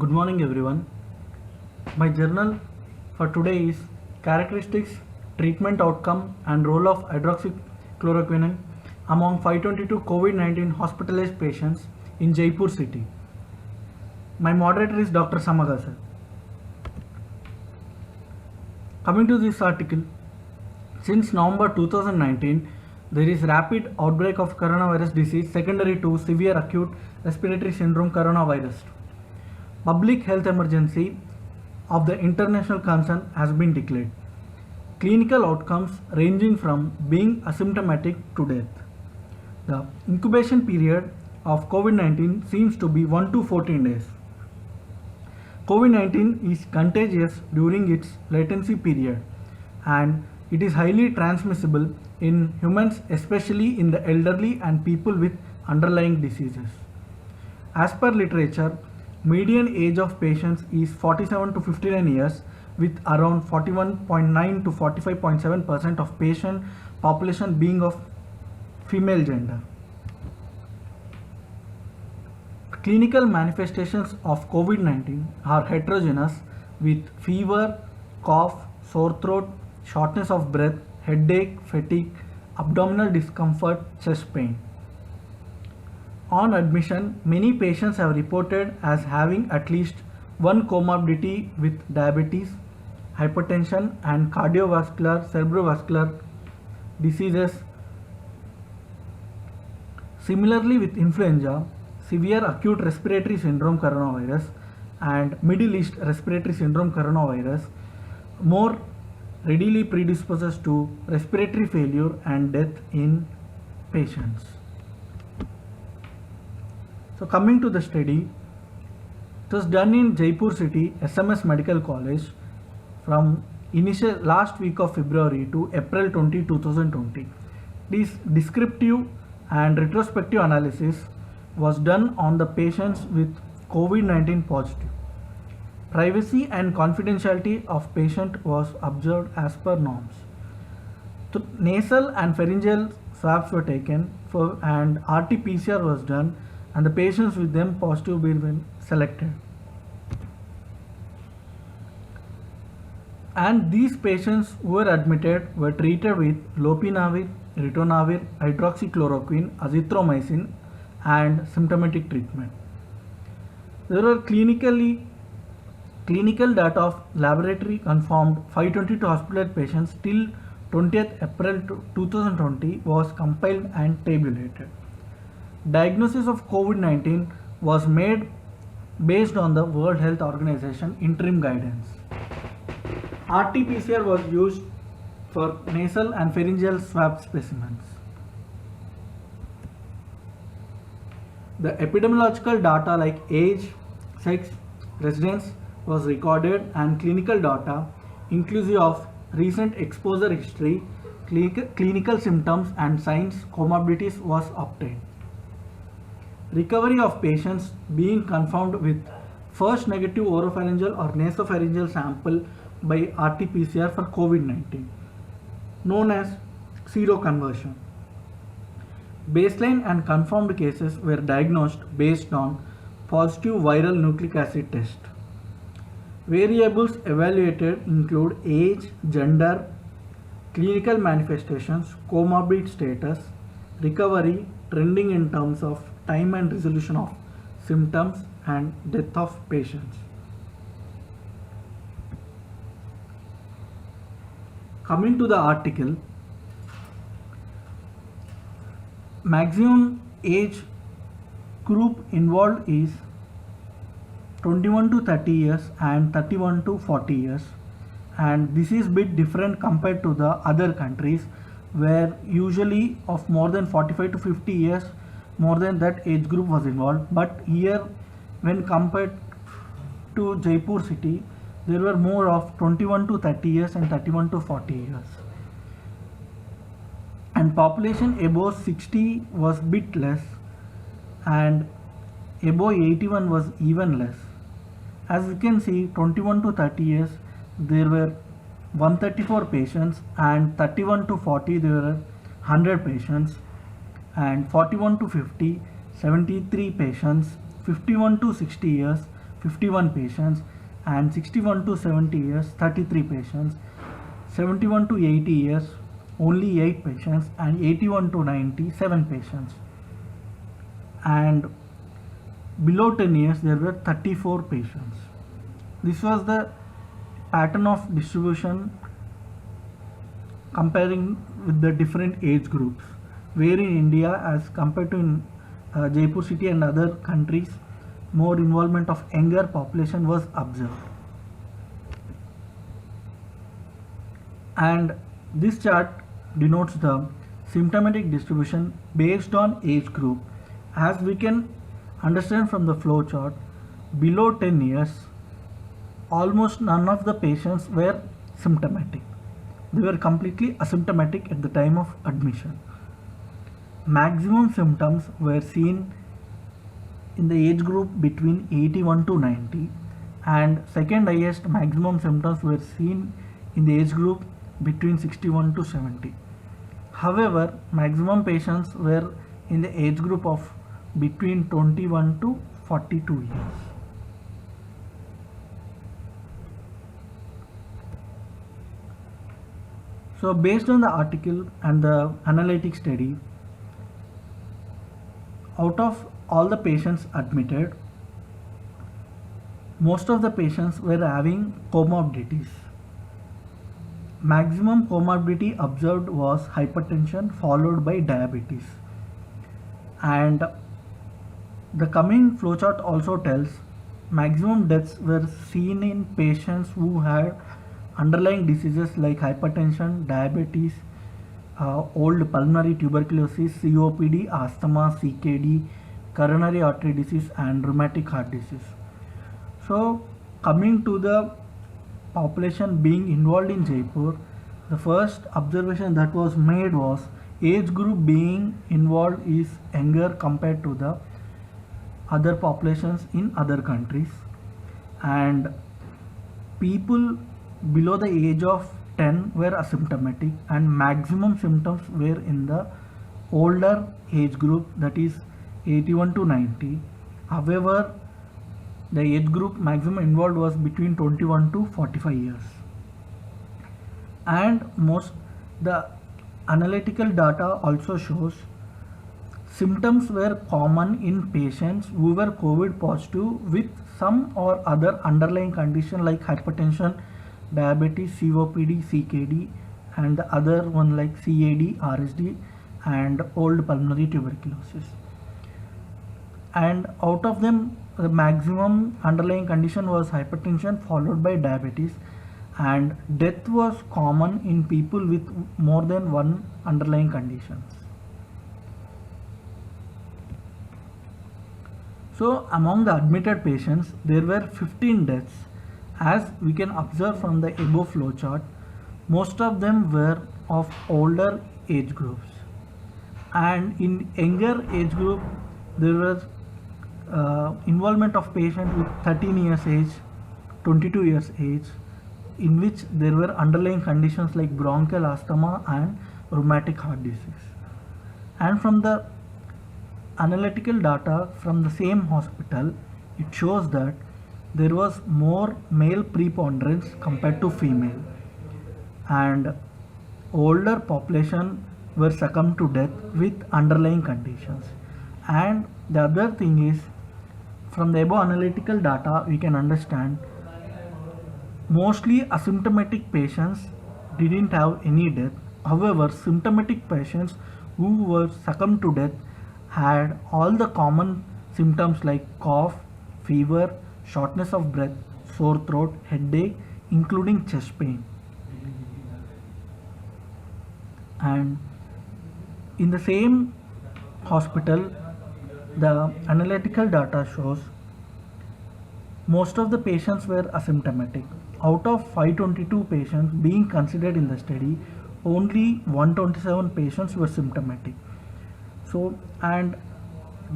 Good morning, everyone. My journal for today is Characteristics, Treatment Outcome, and Role of Hydroxychloroquine among 522 COVID 19 hospitalized patients in Jaipur city. My moderator is Dr. Samaga sir. Coming to this article, since November 2019, there is rapid outbreak of coronavirus disease secondary to severe acute respiratory syndrome coronavirus. Public health emergency of the international concern has been declared. Clinical outcomes ranging from being asymptomatic to death. The incubation period of COVID-19 seems to be 1 to 14 days. COVID-19 is contagious during its latency period and it is highly transmissible in humans, especially in the elderly and people with underlying diseases. As per literature, median age of patients is 47 to 59 years with around 41.9 to 45.7% of patient population being of female gender. Clinical manifestations of COVID-19 are heterogeneous with fever, cough, sore throat, shortness of breath, headache, fatigue, abdominal discomfort, chest pain. On admission, many patients have reported as having at least one comorbidity with diabetes, hypertension, and cardiovascular, cerebrovascular diseases. Similarly, with influenza, severe acute respiratory syndrome coronavirus, and Middle East respiratory syndrome coronavirus more readily predisposes to respiratory failure and death in patients. So coming to the study, it was done in Jaipur city SMS Medical College from initial last week of February to April 20, 2020. This descriptive and retrospective analysis was done on the patients with COVID-19 positive. Privacy and confidentiality of patient was observed as per norms. So nasal and pharyngeal swabs were taken and RT-PCR was done and the patients with them positive were selected. And these patients who were admitted were treated with lopinavir, ritonavir, hydroxychloroquine, azithromycin and symptomatic treatment. There were clinical data of laboratory confirmed 522 hospitalized patients till 20th April 2020 was compiled and tabulated. Diagnosis of COVID-19 was made based on the World Health Organization interim guidance. RT-PCR was used for nasal and pharyngeal swab specimens. The epidemiological data like age, sex, residence was recorded and clinical data inclusive of recent exposure history, clinical symptoms and signs, comorbidities was obtained. Recovery of patients being confirmed with first negative oropharyngeal or nasopharyngeal sample by RT-PCR for COVID-19, known as seroconversion. Baseline and confirmed cases were diagnosed based on positive viral nucleic acid test. Variables evaluated include age, gender, clinical manifestations, comorbid status, recovery, trending in terms of time and resolution of symptoms and death of patients. Coming to the article, maximum age group involved is 21 to 30 years and 31 to 40 years, and this is bit different compared to the other countries where usually of more than 45 to 50 years more than that age group was involved, but here when compared to Jaipur city there were more of 21 to 30 years and 31 to 40 years, and population above 60 was bit less and above 81 was even less. As you can see, 21 to 30 years there were 134 patients and 31 to 40 there were 100 patients, and 41 to 50 73 patients, 51 to 60 years 51 patients, and 61 to 70 years 33 patients, 71 to 80 years only 8 patients, and 81 to 97 patients. And below 10 years there were 34 patients. This was the pattern of distribution comparing with the different age groups, where in India as compared to in Jaipur city and other countries, more involvement of younger population was observed. And this chart denotes the symptomatic distribution based on age group. As we can understand from the flow chart, below 10 years almost none of the patients were symptomatic. They were completely asymptomatic at the time of admission. Maximum symptoms were seen in the age group between 81 to 90, and second highest maximum symptoms were seen in the age group between 61 to 70. However, maximum patients were in the age group of between 21 to 42 years. So based on the article and the analytic study, out of all the patients admitted, most of the patients were having comorbidities. Maximum comorbidity observed was hypertension followed by diabetes. And the coming flowchart also tells maximum deaths were seen in patients who had underlying diseases like hypertension, diabetes, old pulmonary tuberculosis, COPD, asthma, CKD, coronary artery disease, and rheumatic heart disease. So coming to the population being involved in Jaipur, the first observation that was made was age group being involved is younger compared to the other populations in other countries, and people below the age of 10 were asymptomatic, and maximum symptoms were in the older age group, that is 81 to 90. However, the age group maximum involved was between 21 to 45 years. And the analytical data also shows symptoms were common in patients who were COVID positive with some or other underlying condition like hypertension, diabetes, COPD, CKD, and the other one like CAD, RSD, and old pulmonary tuberculosis. And out of them, the maximum underlying condition was hypertension followed by diabetes, and death was common in people with more than one underlying conditions. So among the admitted patients, there were 15 deaths. As we can observe from the above flowchart, most of them were of older age groups, and in younger age group there was involvement of patients with 13 years age, 22 years age, in which there were underlying conditions like bronchial asthma and rheumatic heart disease. And from the analytical data from the same hospital, it shows that there was more male preponderance compared to female, and older population were succumbed to death with underlying conditions. And the other thing is, from the above analytical data we can understand mostly asymptomatic patients didn't have any death. However, symptomatic patients who were succumbed to death had all the common symptoms like cough, fever, shortness of breath, sore throat, headache, including chest pain. And in the same hospital, the analytical data shows most of the patients were asymptomatic. Out of 522 patients being considered in the study, only 127 patients were symptomatic. So, and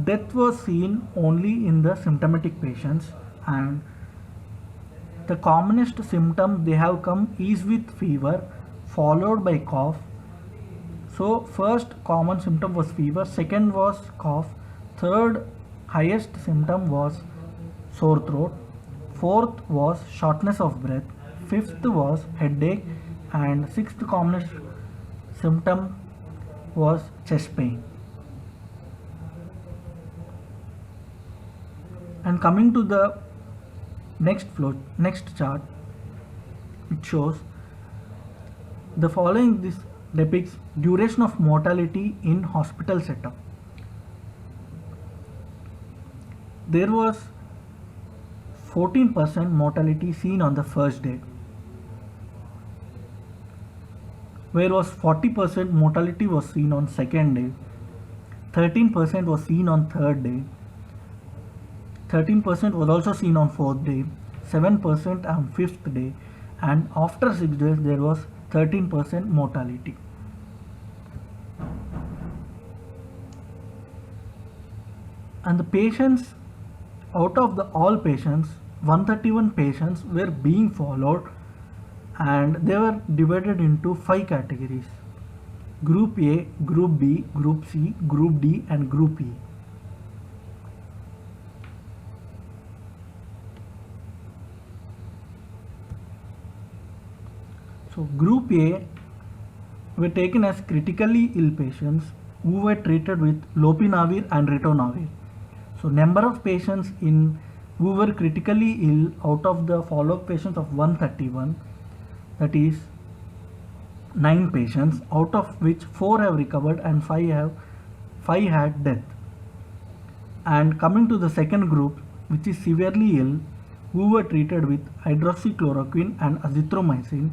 death was seen only in the symptomatic patients, and the commonest symptom they have come is with fever followed by cough. So first common symptom was fever, second was cough, third highest symptom was sore throat, fourth was shortness of breath, fifth was headache, and sixth commonest symptom was chest pain. And coming to the next chart, it shows the following. This depicts duration of mortality in hospital setup. There was 14% mortality seen on the first day, whereas 40% mortality was seen on second day, 13% was seen on third day, 13% was also seen on fourth day, 7% on fifth day, and after 6 days there was 13% mortality. And the patients, out of the all patients, 131 patients were being followed, and they were divided into 5 categories: Group A, Group B, Group C, Group D, and Group E. So Group A were taken as critically ill patients who were treated with lopinavir and ritonavir. So number of patients who were critically ill out of the follow-up patients of 131, that is 9 patients, out of which 4 have recovered and 5 had death. And coming to the second group, which is severely ill, who were treated with hydroxychloroquine and azithromycin,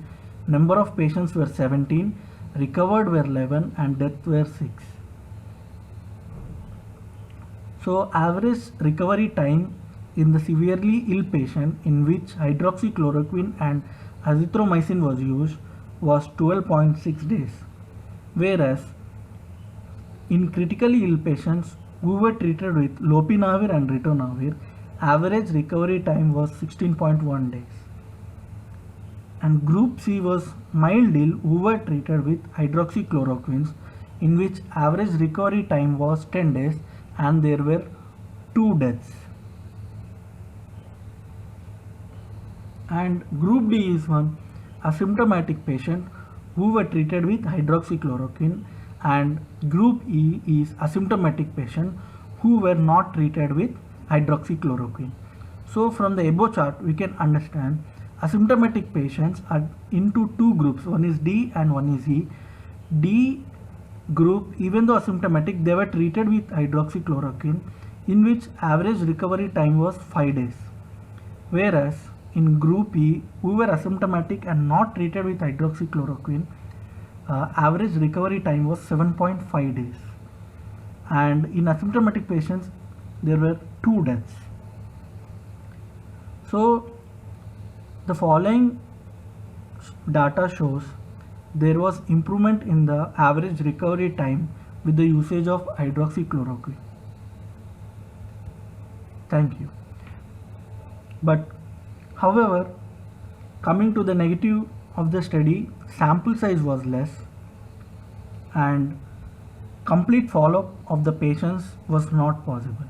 number of patients were 17, recovered were 11, and death were 6. So average recovery time in the severely ill patient in which hydroxychloroquine and azithromycin was used was 12.6 days, whereas in critically ill patients who were treated with lopinavir and ritonavir, average recovery time was 16.1 days. And Group C was mild ill who were treated with hydroxychloroquines, in which average recovery time was 10 days and there were 2 deaths. And Group D is one asymptomatic patient who were treated with hydroxychloroquine, and Group E is asymptomatic patient who were not treated with hydroxychloroquine. So from the above chart we can understand asymptomatic patients are into 2 groups, one is D and one is E. D group, even though asymptomatic, they were treated with hydroxychloroquine, in which average recovery time was 5 days, whereas in Group E, who were asymptomatic and not treated with hydroxychloroquine, average recovery time was 7.5 days, and in asymptomatic patients there were 2 deaths. So the following data shows there was improvement in the average recovery time with the usage of hydroxychloroquine. Thank you. But however, coming to the negative of the study, sample size was less and complete follow-up of the patients was not possible.